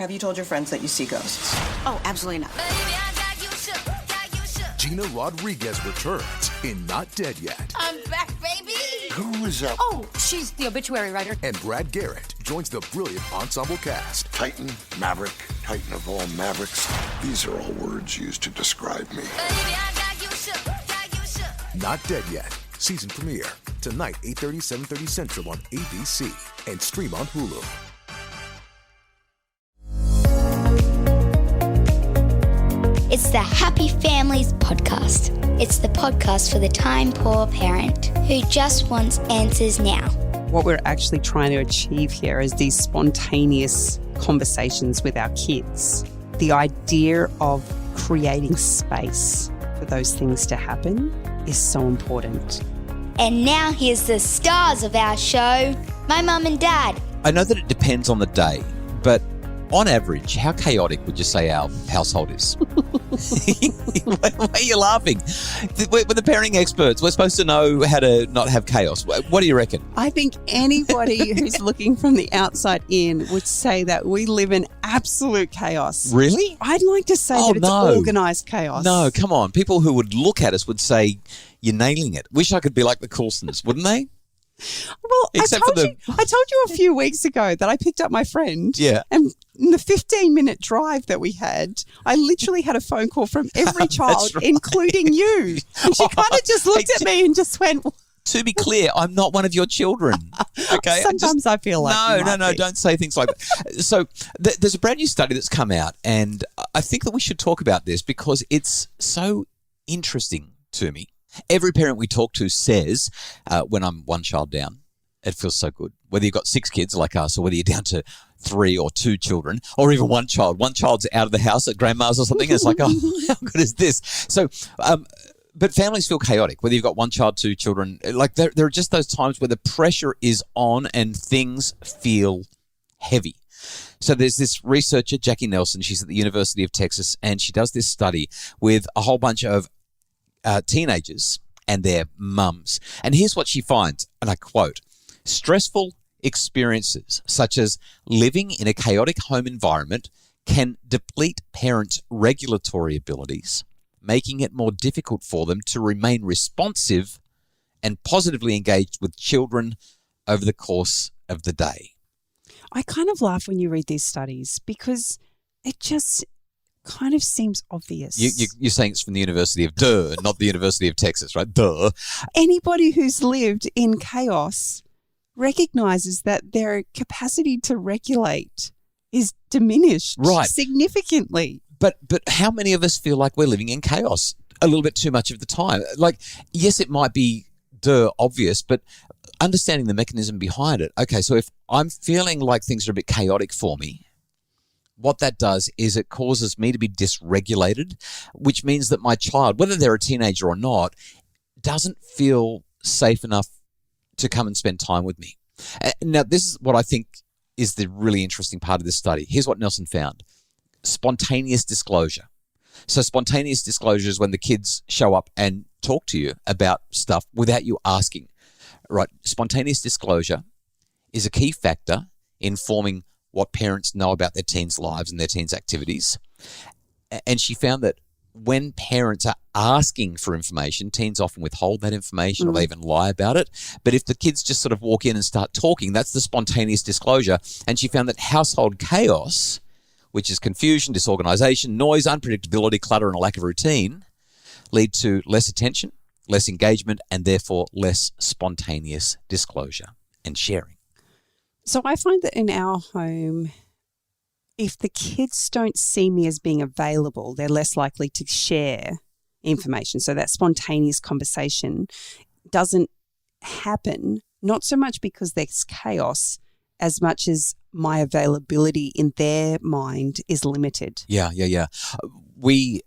Have you told your friends that you see ghosts? Oh, absolutely not. Gina Rodriguez returns in Not Dead Yet. I'm back, baby. Who is that? Oh, she's the obituary writer. And Brad Garrett joins the brilliant ensemble cast. Titan, Maverick, Titan of all Mavericks. These are all words used to describe me. Not Dead Yet. Season premiere. Tonight, 8:30, 7:30 Central on ABC. And stream on Hulu. It's the Happy Families podcast. It's the podcast for the time-poor parent who just wants answers now. What we're actually trying to achieve here is these spontaneous conversations with our kids. The idea of creating space for those things to happen is so important. And now here's the stars of our show, my mum and dad. I know that it depends on the day, but on average, how chaotic would you say our household is? Why are you laughing? We're the parenting experts. We're supposed to know how to not have chaos. What do you reckon? I think anybody who's looking from the outside in would say that we live in absolute chaos. Really? I'd like to say that it's organised chaos. No, come on. People who would look at us would say, you're nailing it. Wish I could be like the Coulsons, wouldn't they? Well, I told you a few weeks ago that I picked up my friend. Yeah. And in the 15-minute drive that we had, I literally had a phone call from every child, right. Including you. And she kind of just looked at me and just went... To be clear, I'm not one of your children. Okay. Sometimes I feel like No, don't say things like that. So there's a brand new study that's come out, and I think that we should talk about this because it's so interesting to me. Every parent we talk to says, when I'm one child down, it feels so good. Whether you've got 6 kids like us or whether you're down to 3 or 2 children or even one child. One child's out of the house at grandma's or something. And it's like, oh, how good is this? So, but families feel chaotic, whether you've got 1 child, 2 children. Like there are just those times where the pressure is on and things feel heavy. So there's this researcher, Jackie Nelson, she's at the University of Texas, and she does this study with a whole bunch of teenagers and their mums. And here's what she finds, and I quote, stressful experiences such as living in a chaotic home environment can deplete parents' regulatory abilities, making it more difficult for them to remain responsive and positively engaged with children over the course of the day. I kind of laugh when you read these studies because it just kind of seems obvious. You're saying it's from the University of Duh, not the University of Texas, right? Duh. Anybody who's lived in chaos recognizes that their capacity to regulate is diminished significantly. But how many of us feel like we're living in chaos a little bit too much of the time? Like, yes, it might be obvious, but understanding the mechanism behind it. Okay, so if I'm feeling like things are a bit chaotic for me, what that does is it causes me to be dysregulated, which means that my child, whether they're a teenager or not, doesn't feel safe enough to come and spend time with me. Now, this is what I think is the really interesting part of this study. Here's what Nelson found. Spontaneous disclosure. So spontaneous disclosure is when the kids show up and talk to you about stuff without you asking. Right? Spontaneous disclosure is a key factor in forming what parents know about their teens' lives and their teens' activities. And she found that when parents are asking for information, teens often withhold that information or they even lie about it. But if the kids just sort of walk in and start talking, that's the spontaneous disclosure. And she found that household chaos, which is confusion, disorganization, noise, unpredictability, clutter, and a lack of routine, lead to less attention, less engagement, and therefore less spontaneous disclosure and sharing. So I find that in our home, if the kids don't see me as being available, they're less likely to share information. So that spontaneous conversation doesn't happen, not so much because there's chaos, as much as my availability in their mind is limited. Yeah. We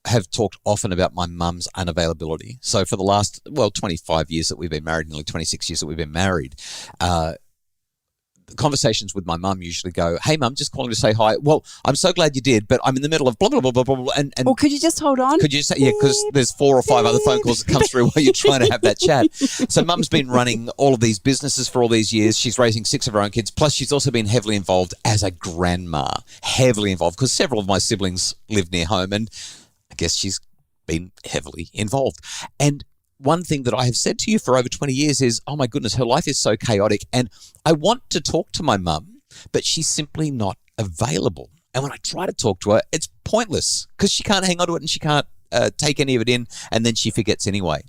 have talked often about my mum's unavailability. So for the last, 25 years that we've been married, nearly 26 years that we've been married, conversations with my mum usually go, "Hey, mum, just calling to say hi. Well, I'm so glad you did, but I'm in the middle of blah, blah, blah, blah, blah, blah." And Or could you just hold on? could you say, yeah, because there's 4 or 5 other phone calls that come through while you're trying to have that chat. So mum's been running all of these businesses for all these years. She's raising 6 of her own kids. Plus, she's also been heavily involved as a grandma, heavily involved, because several of my siblings live near home. And I guess she's been heavily involved. And one thing that I have said to you for over 20 years is, oh my goodness, her life is so chaotic. And I want to talk to my mum, but she's simply not available. And when I try to talk to her, it's pointless because she can't hang on to it and she can't take any of it in, and then she forgets anyway.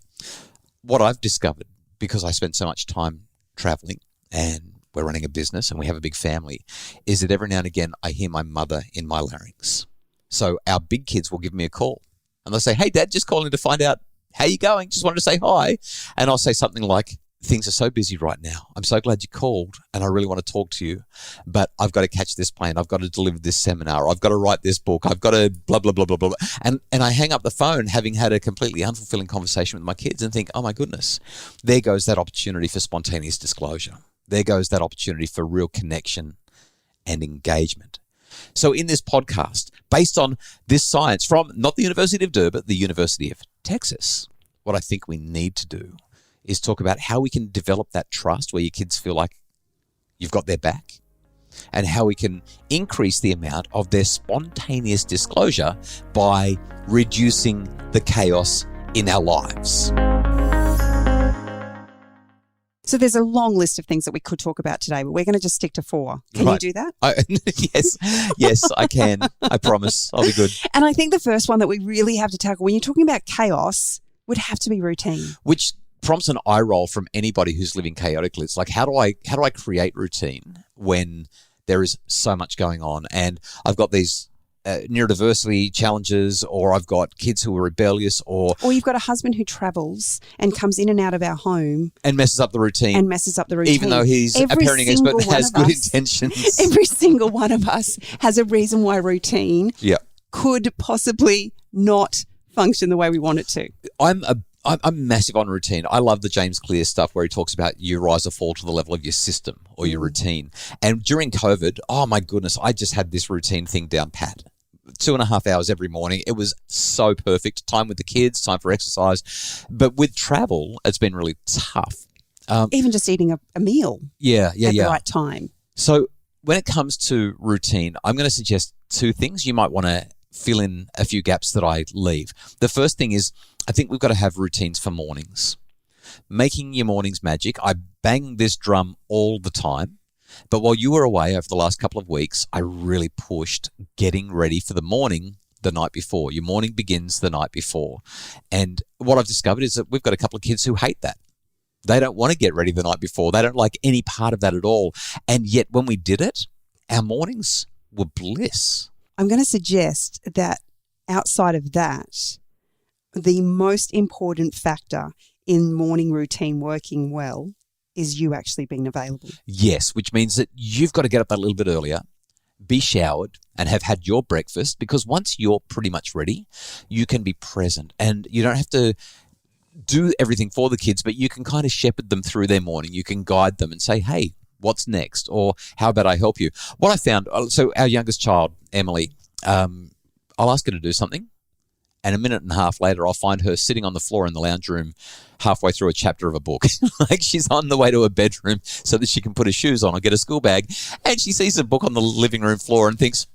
What I've discovered, because I spent so much time traveling and we're running a business and we have a big family, is that every now and again I hear my mother in my larynx. So our big kids will give me a call and they'll say, "Hey, Dad, just calling to find out how you going? Just wanted to say hi." And I'll say something like, "Things are so busy right now. I'm so glad you called and I really want to talk to you, but I've got to catch this plane. I've got to deliver this seminar. I've got to write this book. I've got to blah, blah, blah, blah, blah." And I hang up the phone having had a completely unfulfilling conversation with my kids and think, oh my goodness, there goes that opportunity for spontaneous disclosure. There goes that opportunity for real connection and engagement. So in this podcast, based on this science from not the University of Durban, but the University of Texas, what I think we need to do is talk about how we can develop that trust where your kids feel like you've got their back, and how we can increase the amount of their spontaneous disclosure by reducing the chaos in our lives. So there's a long list of things that we could talk about today, but we're going to just stick to 4. Can you do that? Yes, I can. I promise. I'll be good. And I think the first one that we really have to tackle when you're talking about chaos would have to be routine. Which prompts an eye roll from anybody who's living chaotically. It's like, how do I create routine when there is so much going on? And I've got these neurodiversity challenges, or I've got kids who are rebellious, or you've got a husband who travels and comes in and out of our home and messes up the routine. Even though he's a parenting expert and has good intentions. Every single one of us has a reason why routine could possibly not function the way we want it to. I'm massive on routine. I love the James Clear stuff where he talks about you rise or fall to the level of your system or your routine. And during COVID, oh my goodness, I just had this routine thing down pat. 2.5 hours every morning. It was so perfect. Time with the kids, time for exercise. But with travel, it's been really tough. Even just eating a meal at the right time. So when it comes to routine, I'm going to suggest 2 things. You might want to fill in a few gaps that I leave. The first thing is, I think we've got to have routines for mornings. Making your mornings magic. I bang this drum all the time. But while you were away over the last couple of weeks, I really pushed getting ready for the morning the night before. Your morning begins the night before. And what I've discovered is that we've got a couple of kids who hate that. They don't want to get ready the night before. They don't like any part of that at all. And yet when we did it, our mornings were bliss. I'm going to suggest that outside of that, the most important factor in morning routine working well is you actually being available. Yes, which means that you've got to get up a little bit earlier, be showered, and have had your breakfast, because once you're pretty much ready, you can be present and you don't have to do everything for the kids, but you can kind of shepherd them through their morning. You can guide them and say, hey, what's next? Or how about I help you? What I found, so our youngest child, Emily, I'll ask her to do something, and a minute and a half later, I'll find her sitting on the floor in the lounge room halfway through a chapter of a book. Like she's on the way to her bedroom so that she can put her shoes on or get a school bag. And she sees a book on the living room floor and thinks,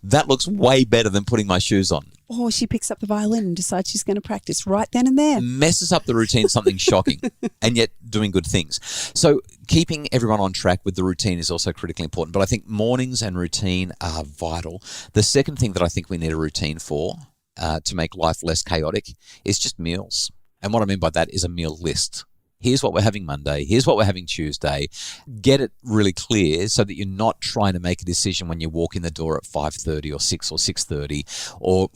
that looks way better than putting my shoes on. Or she picks up the violin and decides she's going to practice right then and there. Messes up the routine, something shocking, and yet doing good things. So keeping everyone on track with the routine is also critically important. But I think mornings and routine are vital. The second thing that I think we need a routine for to make life less chaotic is just meals. And what I mean by that is a meal list. Here's what we're having Monday. Here's what we're having Tuesday. Get it really clear so that you're not trying to make a decision when you walk in the door at 5:30 or 6 or 6:30, or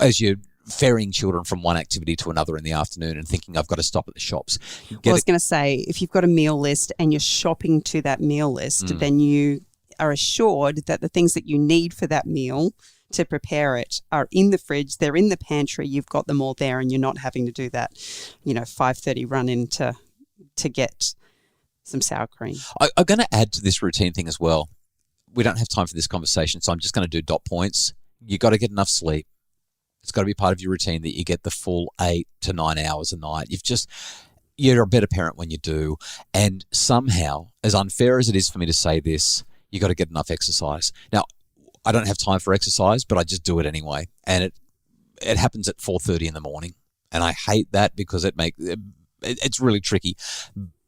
as you're ferrying children from one activity to another in the afternoon and thinking, I've got to stop at the shops. I was going to say, if you've got a meal list and you're shopping to that meal list, then you are assured that the things that you need for that meal to prepare it are in the fridge, they're in the pantry, you've got them all there, and you're not having to do that, 5:30 run in to get some sour cream. I'm going to add to this routine thing as well. We don't have time for this conversation, so I'm just going to do dot points. You got to get enough sleep. It's got to be part of your routine that you get the full 8 to 9 hours a night. You're a better parent when you do. And somehow, as unfair as it is for me to say this, you got to get enough exercise. Now, I don't have time for exercise, but I just do it anyway. And it happens at 4:30 in the morning. And I hate that because it's really tricky.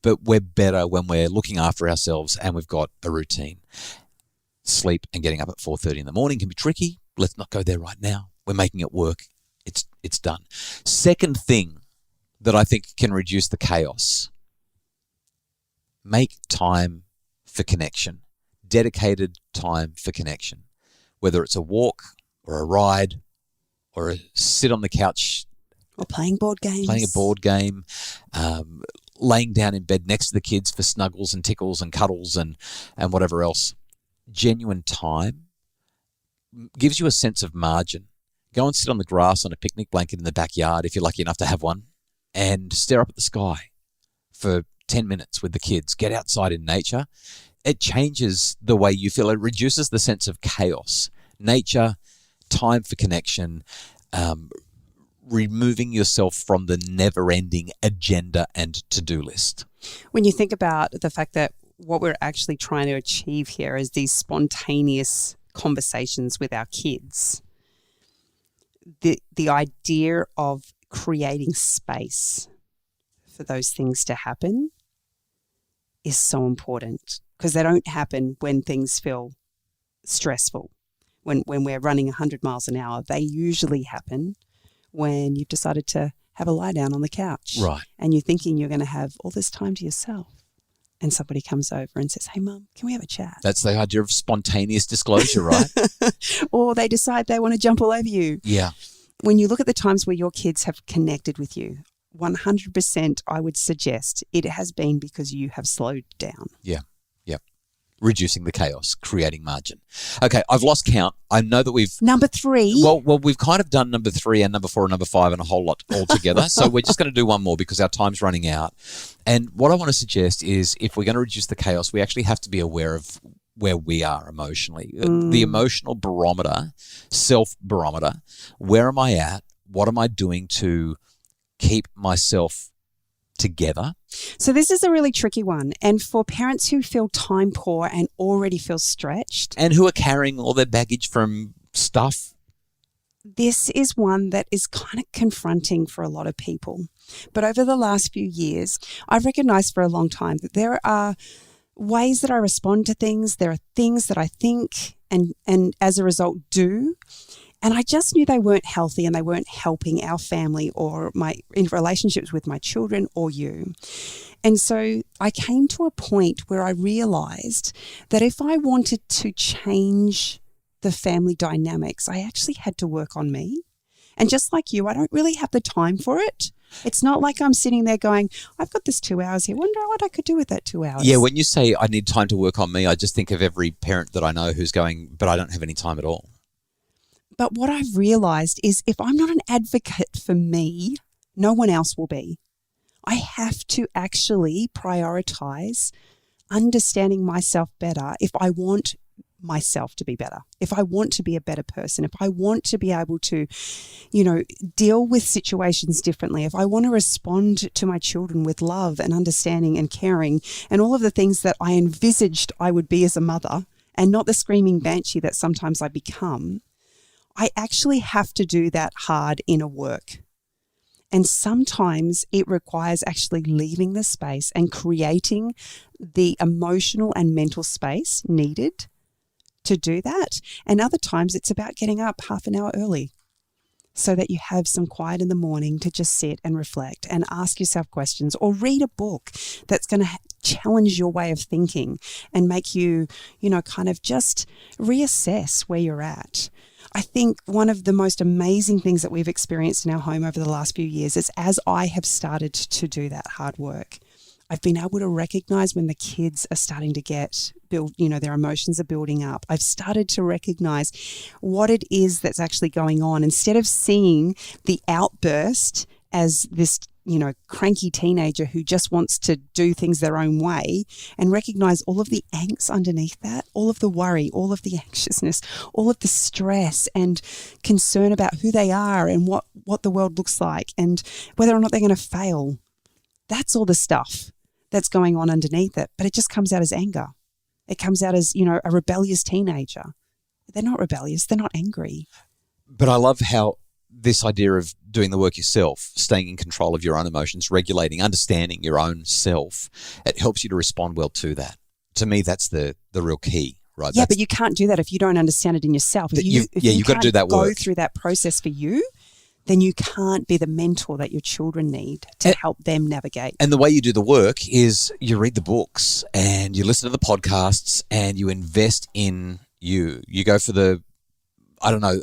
But we're better when we're looking after ourselves and we've got a routine. Sleep and getting up at 4:30 in the morning can be tricky. Let's not go there right now. We're making it work. It's done. Second thing that I think can reduce the chaos, make time for connection. Dedicated time for connection. Whether it's a walk or a ride or a sit on the couch. Or playing board games. Playing a board game. Laying down in bed next to the kids for snuggles and tickles and cuddles and whatever else. Genuine time gives you a sense of margin. Go and sit on the grass on a picnic blanket in the backyard if you're lucky enough to have one and stare up at the sky for 10 minutes with the kids. Get outside in nature. It changes the way you feel. It reduces the sense of chaos. Nature, time for connection, removing yourself from the never-ending agenda and to-do list. When you think about the fact that what we're actually trying to achieve here is these spontaneous conversations with our kids, the idea of creating space for those things to happen is so important, because they don't happen when things feel stressful. When we're running 100 miles an hour, they usually happen when you've decided to have a lie down on the couch. Right. And you're thinking you're going to have all this time to yourself. And somebody comes over and says, hey, Mum, can we have a chat? That's the idea of spontaneous disclosure, right? Or they decide they want to jump all over you. Yeah. When you look at the times where your kids have connected with you, 100% I would suggest it has been because you have slowed down. Yeah. Reducing the chaos, creating margin. Okay, I've lost count. I know that we've... Number 3. Well, we've kind of done number 3 and number 4 and number 5 and a whole lot all together. So we're just going to do one more because our time's running out. And what I want to suggest is if we're going to reduce the chaos, we actually have to be aware of where we are emotionally. The emotional barometer, self-barometer. Where am I at? What am I doing to keep myself together? So this is a really tricky one. And for parents who feel time poor and already feel stretched, and who are carrying all their baggage from stuff, this is one that is kind of confronting for a lot of people. But over the last few years, I've recognized for a long time that there are ways that I respond to things. There are things that I think and as a result do. And I just knew they weren't healthy and they weren't helping our family or in relationships with my children or you. And so I came to a point where I realized that if I wanted to change the family dynamics, I actually had to work on me. And just like you, I don't really have the time for it. It's not like I'm sitting there going, I've got this 2 hours here. Wonder what I could do with that 2 hours. Yeah, when you say I need time to work on me, I just think of every parent that I know who's going, but I don't have any time at all. But what I've realized is if I'm not an advocate for me, no one else will be. I have to actually prioritize understanding myself better if I want myself to be better, if I want to be a better person, if I want to be able to, deal with situations differently, if I want to respond to my children with love and understanding and caring and all of the things that I envisaged I would be as a mother and not the screaming banshee that sometimes I become, I actually have to do that hard inner work. And sometimes it requires actually leaving the space and creating the emotional and mental space needed to do that. And other times it's about getting up half an hour early so that you have some quiet in the morning to just sit and reflect and ask yourself questions or read a book that's going to challenge your way of thinking and make you, kind of just reassess where you're at. I think one of the most amazing things that we've experienced in our home over the last few years is as I have started to do that hard work, I've been able to recognize when the kids are starting to their emotions are building up. I've started to recognize what it is that's actually going on instead of seeing the outburst as this cranky teenager who just wants to do things their own way, and recognize all of the angst underneath that, all of the worry, all of the anxiousness, all of the stress and concern about who they are and what the world looks like and whether or not they're going to fail. That's all the stuff that's going on underneath it. But it just comes out as anger. It comes out as, a rebellious teenager. They're not rebellious. They're not angry. But I love how this idea of doing the work yourself, staying in control of your own emotions, regulating, understanding your own self, it helps you to respond well to that. To me, that's the real key, right? Yeah, but you can't do that if you don't understand it in yourself. If you you've got to do that work. Go through that process for you, then you can't be the mentor that your children need to help them navigate. And the way you do the work is you read the books and you listen to the podcasts and you invest in you. You go for I don't know,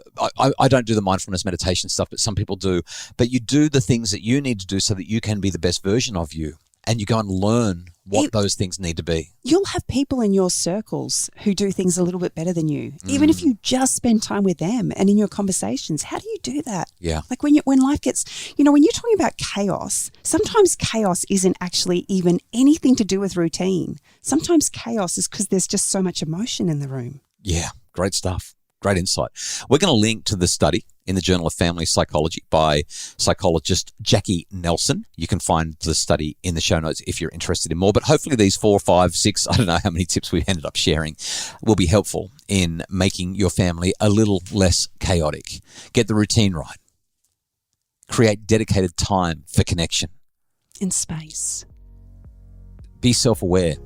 I don't do the mindfulness meditation stuff, but some people do. But you do the things that you need to do so that you can be the best version of you. And you go and learn what those things need to be. You'll have people in your circles who do things a little bit better than you, even if you just spend time with them and in your conversations. How do you do that? Yeah. Like when life gets, when you're talking about chaos, sometimes chaos isn't actually even anything to do with routine. Sometimes chaos is because there's just so much emotion in the room. Yeah, great stuff. Great insight. We're going to link to the study in the Journal of Family Psychology by psychologist Jackie Nelson. You can find the study in the show notes if you're interested in more. But hopefully these 4, 5, 6, I don't know how many tips we've ended up sharing, will be helpful in making your family a little less chaotic. Get the routine right. Create dedicated time for connection. In space. Be self-aware.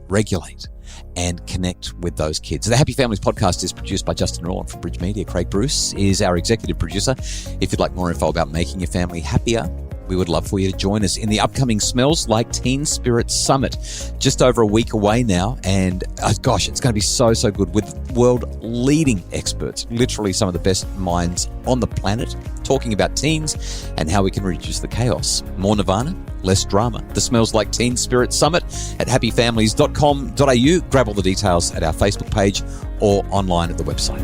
Regulate. And connect with those kids. The Happy Families podcast is produced by Justin Rowland for Bridge Media. Craig Bruce is our executive producer. If you'd like more info about making your family happier, we would love for you to join us in the upcoming Smells Like Teen Spirit Summit. Just over a week away now. And it's going to be so good with world-leading experts, literally some of the best minds on the planet, talking about teens and how we can reduce the chaos. More Nirvana, less drama. The Smells Like Teen Spirit Summit at happyfamilies.com.au. Grab all the details at our Facebook page or online at the website.